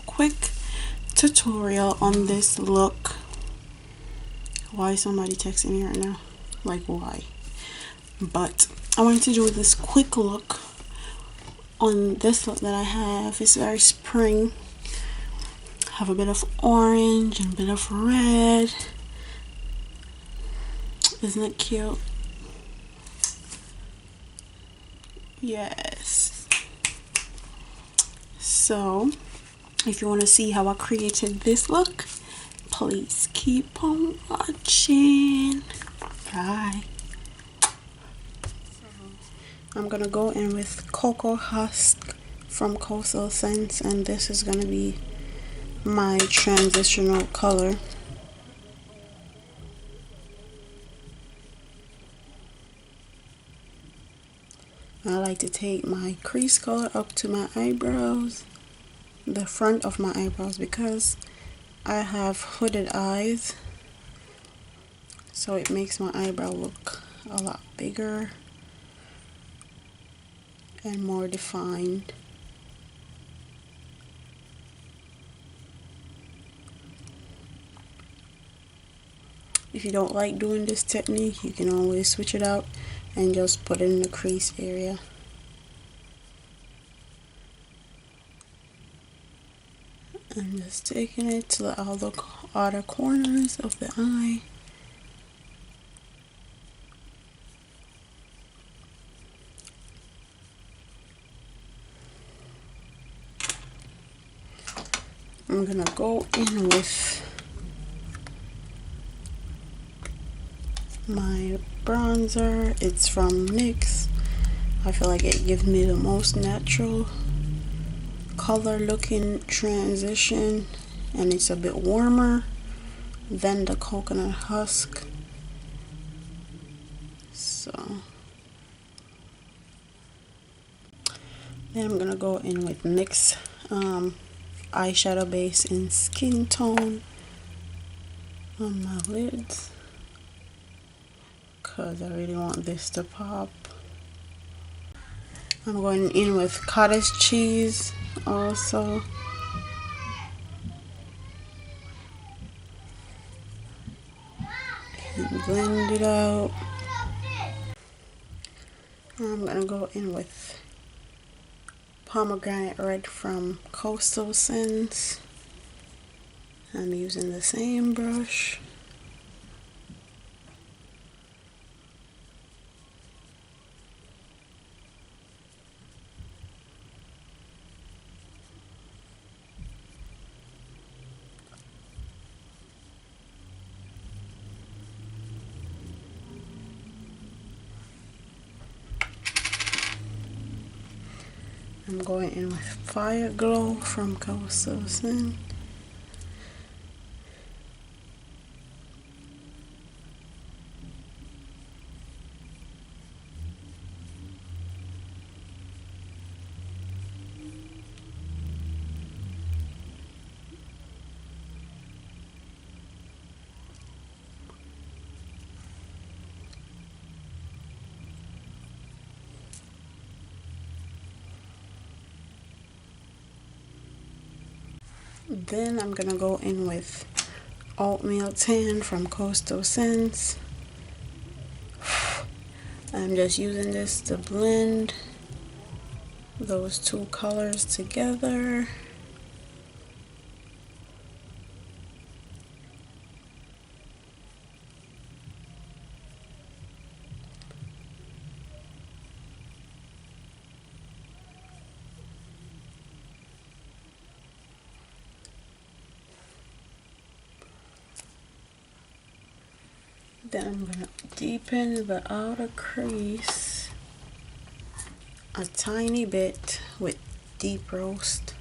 quick tutorial on this look. Why is somebody texting me right now? Like, why? But I wanted to do this quick look on this look that I have. It's very spring. Have a bit of orange and a bit of red. Isn't it cute? Yes. So if you want to see how I created this look, please keep on watching. Bye. I'm gonna go in with Cocoa Husk from Coastal Scents, and this is gonna be my transitional color. I like to take my crease color up to my eyebrows, the front of my eyebrows, because I have hooded eyes, so it makes my eyebrow look a lot bigger and more defined. If you don't like doing this technique, you can always switch it out and just put it in the crease area. I'm just taking it to all the outer corners of the eye. I'm gonna go in with my bronzer. It's from NYX. I feel like it gives me the most natural color looking transition, and it's a bit warmer than the coconut husk. So then I'm gonna go in with NYX eyeshadow base in Skin Tone on my lids, because I really want this to pop. I'm going in with cottage cheese also. And blend it out. I'm gonna go in with pomegranate red from Coastal Scents. I'm using the same brush. I'm going in with Fire Glow from Coastal Scents. Then I'm gonna go in with Oatmeal Tan from Coastal Scents. I'm just using this to blend those two colors together. Then I'm gonna deepen the outer crease a tiny bit with Deep Roast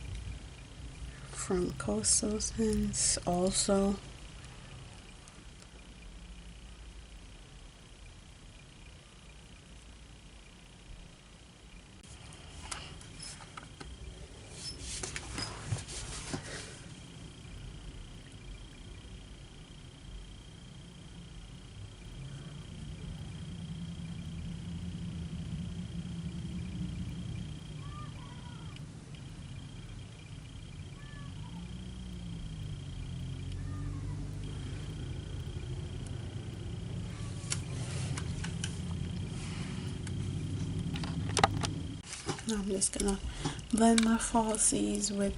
from Coastal Scents also. Now I'm just gonna blend my falsies with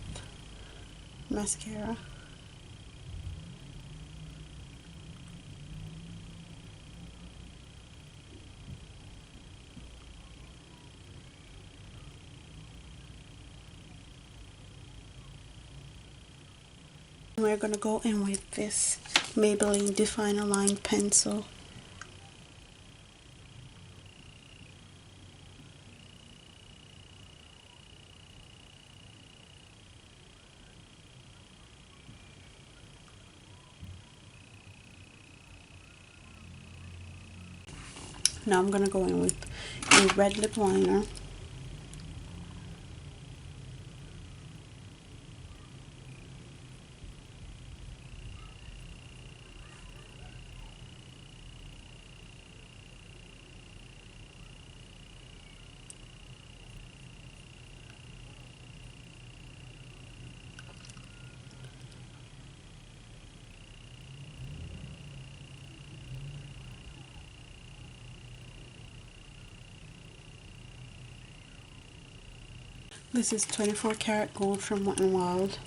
mascara. We're gonna go in with this Maybelline Define a Line pencil. Now I'm gonna go in with a red lip liner. This is 24 karat gold from Wet n Wild.